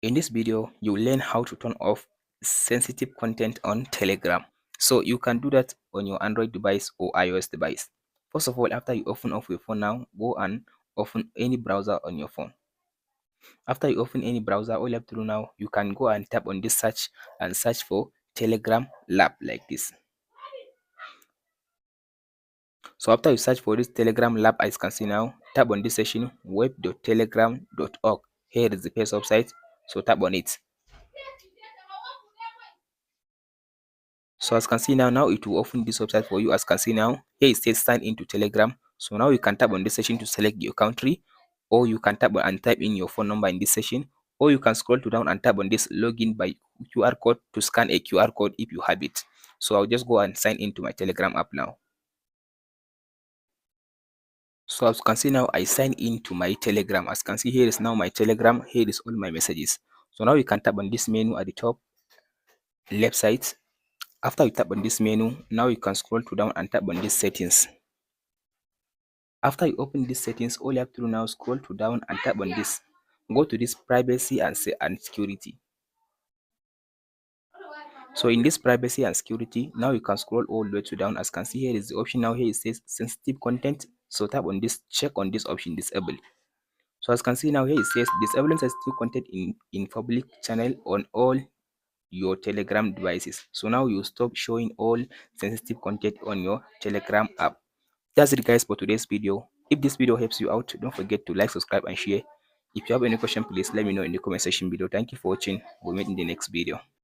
In this video, you will learn how to turn off sensitive content on Telegram. So you can do that on your Android device or iOS device. First of all, after you open up your phone now, go and open any browser on your phone. After you open any browser, all you have to do now, you can go and tap on this search and search for Telegram Lab like this. So after you search for this Telegram Lab, as you can see now, tap on this section web.telegram.org. Here is the first website, so tap on it. So as you can see now it will open this website for you. As you can see now, here it says sign into Telegram. So now you can tap on this section to select your country, or you can tap on and type in your phone number in this section, or you can scroll to down and tap on this login by QR code to scan a QR code if you have it. So I'll just go and sign into my Telegram app now. So as you can see now, I sign into my Telegram. As you can see, here is now my Telegram. Here is all my messages. So now you can tap on this menu at the top left side. After you tap on this menu, now you can scroll to down and tap on this settings. After you open these settings, all you have to do now is scroll to down and tap on this. Go to this privacy and security. So in this privacy and security, now you can scroll all the way to down. As you can see, here is the option now. Here it says sensitive content. So tap on this, check on this option, disable. So as you can see now, here it says disabling sensitive content in public channel on all your Telegram devices. So now you stop showing all sensitive content on your Telegram app. That's it guys for today's video. If this video helps you out, don't forget to like, subscribe and share. If you have any question, please let me know in the comment section below. Thank you for watching. We'll meet in the next video.